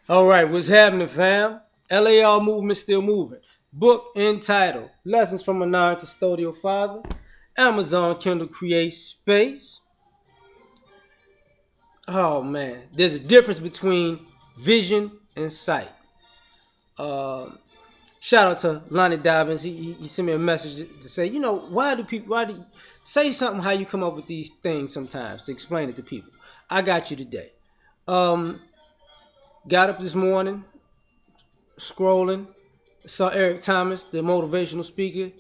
All right, what's happening, fam? L.A.R. movement still moving. Book entitled Lessons from a Non-Custodial Father. Amazon Kindle Create Space. Oh man, there's a difference between vision and sight. Um, Shout out to Lonnie Dobbins. He sent me a message to say, why do say something how you come up with these things sometimes to explain it to people. I got you today. Um, got up this morning, scrolling, saw Eric Thomas, the motivational speaker.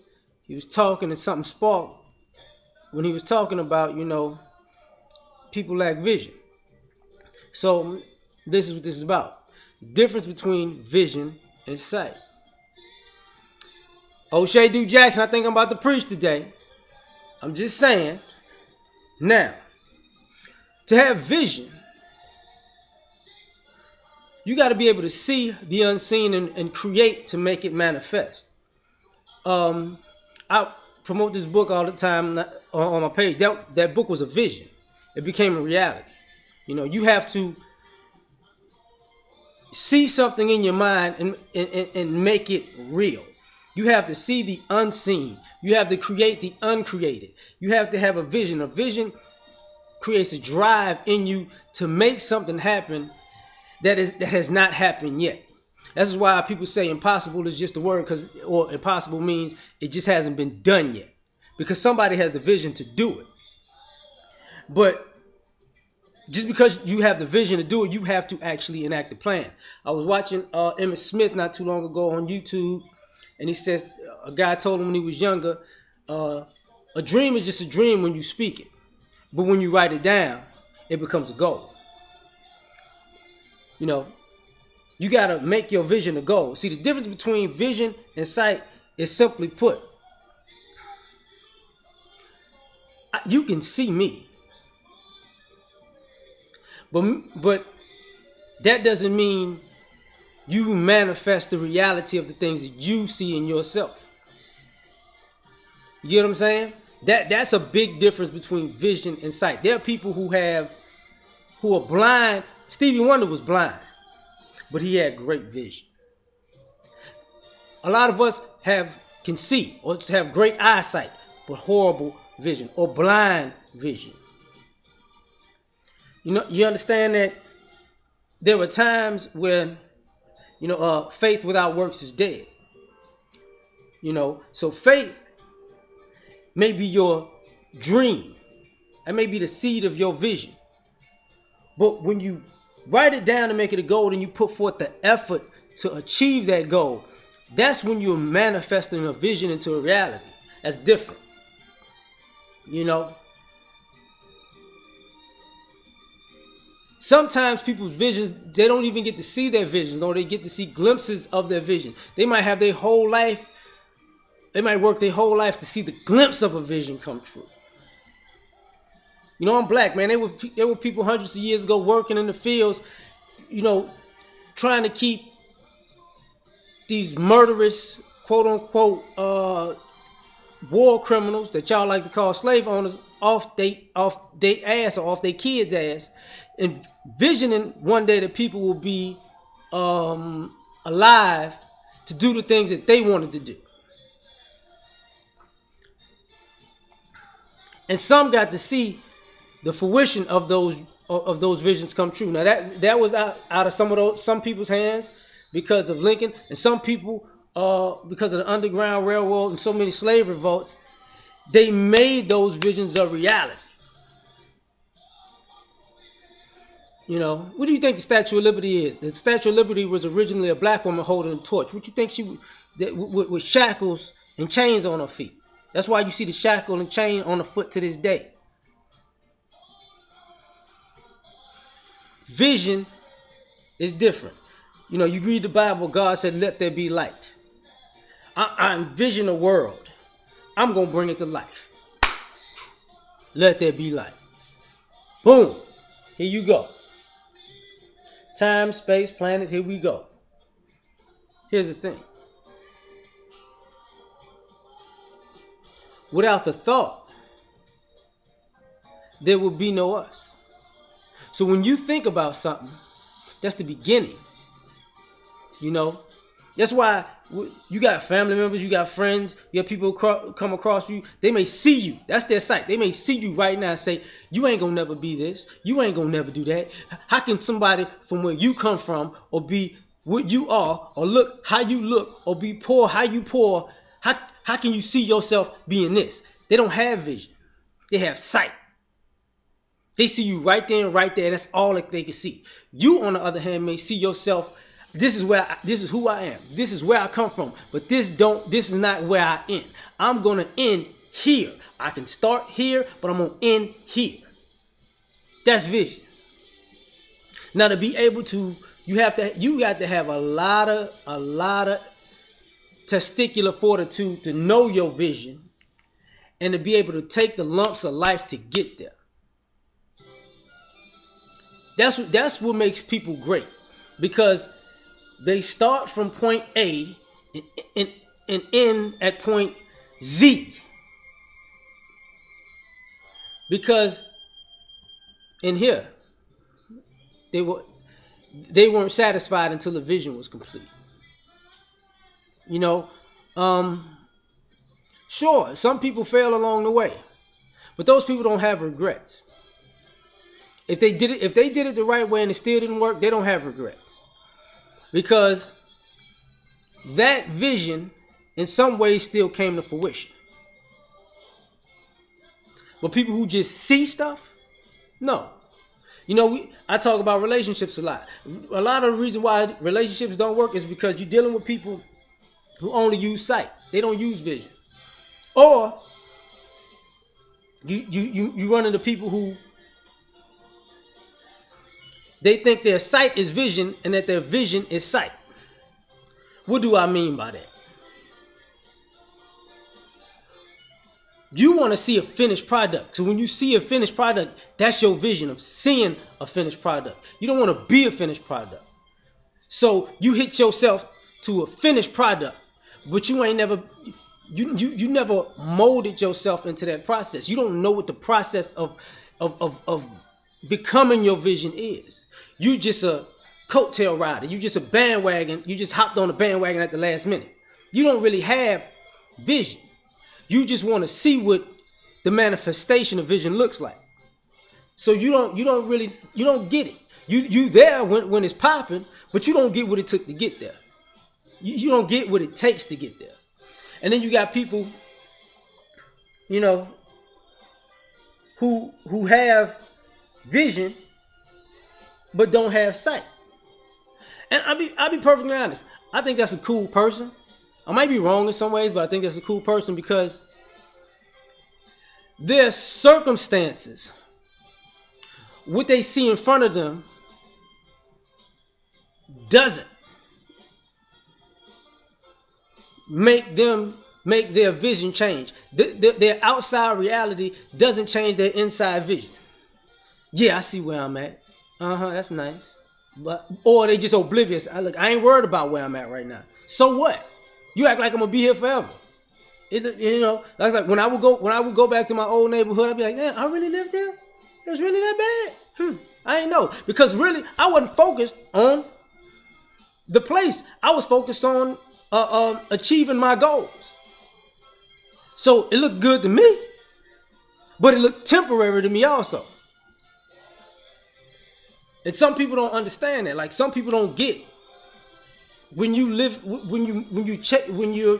He was talking and something sparked when he was talking about, people lack vision. So this is what this is about. The difference between vision and sight. O'Shea Du Jackson, I think I'm about to preach today. I'm just saying. Now, to have vision, you got to be able to see the unseen and create to make it manifest. I promote this book all the time on my page. That book was a vision. It became a reality. You have to see something in your mind and make it real. You have to see the unseen. You have to create the uncreated. You have to have a vision. A vision creates a drive in you to make something happen that has not happened yet. That's why people say impossible is just a word, or impossible means it just hasn't been done yet. Because somebody has the vision to do it. But just because you have the vision to do it, you have to actually enact the plan. I was watching Emmett Smith not too long ago on YouTube, and he says a guy told him when he was younger, a dream is just a dream when you speak it. But when you write it down, it becomes a goal. You got to make your vision a goal. See, the difference between vision and sight is simply put, you can see me, but that doesn't mean you manifest the reality of the things that you see in yourself. You get what I'm saying? That's a big difference between vision and sight. There are people who are blind. Stevie Wonder was blind, but he had great vision. A lot of us can see or have great eyesight, but horrible vision or blind vision. You understand that there were times when faith without works is dead. So faith may be your dream. That may be the seed of your vision. But when you write it down and make it a goal and you put forth the effort to achieve that goal, that's when you're manifesting a vision into a reality. That's different. Sometimes people's visions, they don't even get to see their visions, or they get to see glimpses of their vision. They might have their whole life, they might work their whole life to see the glimpse of a vision come true. I'm black, man. There were people hundreds of years ago working in the fields, trying to keep these murderous, quote unquote, war criminals that y'all like to call slave owners off they ass or off their kids' ass, envisioning one day that people will be alive to do the things that they wanted to do. And some got to see the fruition of those visions come true. Now that was out of some people's hands because of Lincoln, and some people because of the Underground Railroad and so many slave revolts, they made those visions a reality. What do you think the Statue of Liberty is? The Statue of Liberty was originally a black woman holding a torch. What you think with shackles and chains on her feet? That's why you see the shackle and chain on the foot to this day. Vision is different. You read the Bible, God said, let there be light. I envision a world. I'm going to bring it to life. Let there be light. Boom. Here you go. Time, space, planet, here we go. Here's the thing. Without the thought, there will be no us. So when you think about something, that's the beginning. You know, that's why you got family members, you got friends, you have people come across you. They may see you. That's their sight. They may see you right now and say, "You ain't gonna never be this. You ain't gonna never do that." How can somebody from where you come from, or be what you are, or look how you look, or be poor how you poor? How can you see yourself being this? They don't have vision. They have sight. They see you right there and right there. That's all that they can see. You, on the other hand, may see yourself. This is who I am. This is where I come from. But this is not where I end. I'm gonna end here. I can start here, but I'm gonna end here. That's vision. Now, to be able to, you got to have a lot of testicular fortitude to know your vision, and to be able to take the lumps of life to get there. That's what makes people great, because they start from point A and end at point Z. Because in here, they weren't satisfied until the vision was complete. You know, sure, some people fail along the way, but those people don't have regrets. If they did it the right way and it still didn't work, they don't have regrets. Because that vision in some ways still came to fruition. But people who just see stuff, no. You know, I talk about relationships a lot. A lot of the reason why relationships don't work is because you're dealing with people who only use sight. They don't use vision. Or you run into people who they think their sight is vision and that their vision is sight. What do I mean by that? You want to see a finished product. So when you see a finished product, that's your vision of seeing a finished product. You don't want to be a finished product. So you hit yourself to a finished product, but you ain't never you never molded yourself into that process. You don't know what the process of becoming your vision is. You just a coattail rider. You just a bandwagon. You just hopped on the bandwagon at the last minute. You don't really have vision. You just want to see what the manifestation of vision looks like. So you don't get it. You there when it's popping, but you don't get what it took to get there. You don't get what it takes to get there. And then you got people, you know, who have vision but don't have sight. And I'll be perfectly honest. I think that's a cool person. I might be wrong in some ways, but I think that's a cool person because their circumstances, what they see in front of them, doesn't make their vision change. Their outside reality doesn't change their inside vision. Yeah, I see where I'm at. That's nice. Or they just oblivious. I ain't worried about where I'm at right now. So what? You act like I'm gonna be here forever. That's like when I would go back to my old neighborhood, I'd be like, man, I really lived there? It was really that bad? I ain't know. Because really, I wasn't focused on the place. I was focused on achieving my goals. So it looked good to me, but it looked temporary to me also. And some people don't understand that. Like some people don't get when you're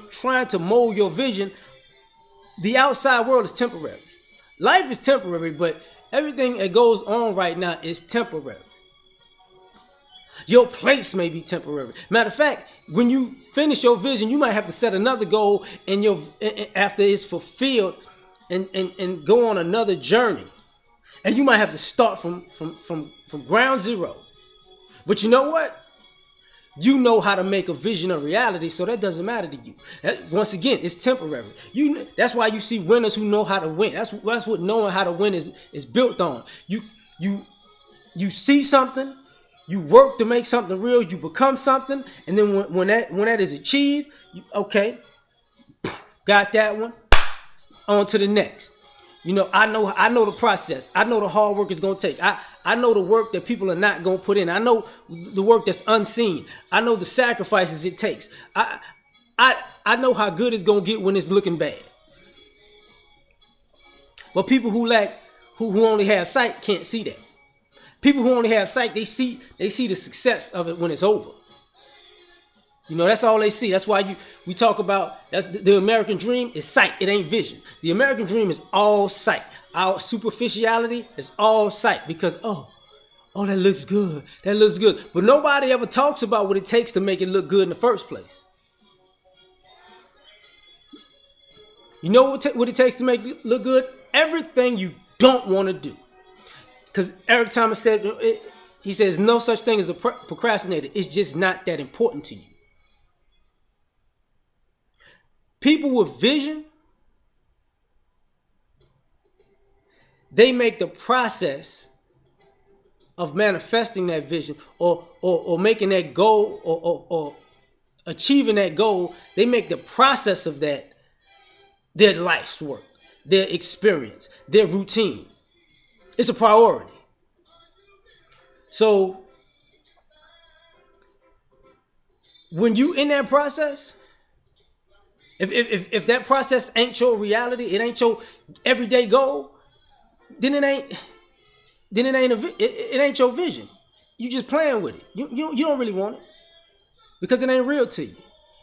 trying to mold your vision, the outside world is temporary. Life is temporary, but everything that goes on right now is temporary. Your place may be temporary. Matter of fact, when you finish your vision, you might have to set another goal after it's fulfilled and go on another journey. And you might have to start from ground zero. But you know what? You know how to make a vision a reality, so that doesn't matter to you. Once again, it's temporary. That's why you see winners who know how to win. That's what knowing how to win is built on. You see something, you work to make something real, you become something, and then when that is achieved, got that one, on to the next. I know the process. I know the hard work it's gonna take. I I know the work that people are not going to put in. I know the work that's unseen. I know the sacrifices it takes. I know how good it's going to get when it's looking bad. But people who only have sight can't see that. People who only have sight, they see the success of it when it's over. That's all they see. That's why we talk about that's the American dream is sight. It ain't vision. The American dream is all sight. Our superficiality is all sight because oh, that looks good. That looks good. But nobody ever talks about what it takes to make it look good in the first place. You know what it takes to make it look good? Everything you don't want to do. Because Eric Thomas said, he says no such thing as a procrastinator. It's just not that important to you. People with vision, they make the process of manifesting that vision or making that goal or achieving that goal, they make the process of that their life's work, their experience, their routine. It's a priority. So when you in that process, if that process ain't your reality, it ain't your everyday goal, then it ain't your vision. You just playing with it. You don't really want it because it ain't real to you.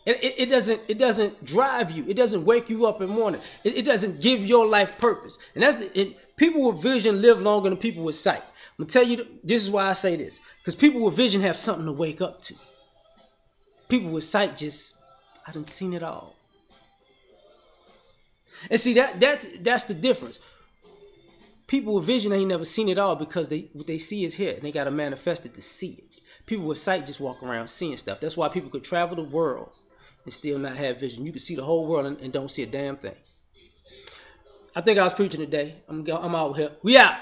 It doesn't drive you. It doesn't wake you up in the morning. It doesn't give your life purpose. And people with vision live longer than people with sight. I'm gonna tell you this is why I say this, because people with vision have something to wake up to. People with sight I done seen it all. And see that's the difference. People with vision ain't never seen it all because what they see is here and they got to manifest it to see it. People with sight just walk around seeing stuff. That's why people could travel the world and still not have vision. You can see the whole world and don't see a damn thing. I think I was preaching today. I'm out here. We out.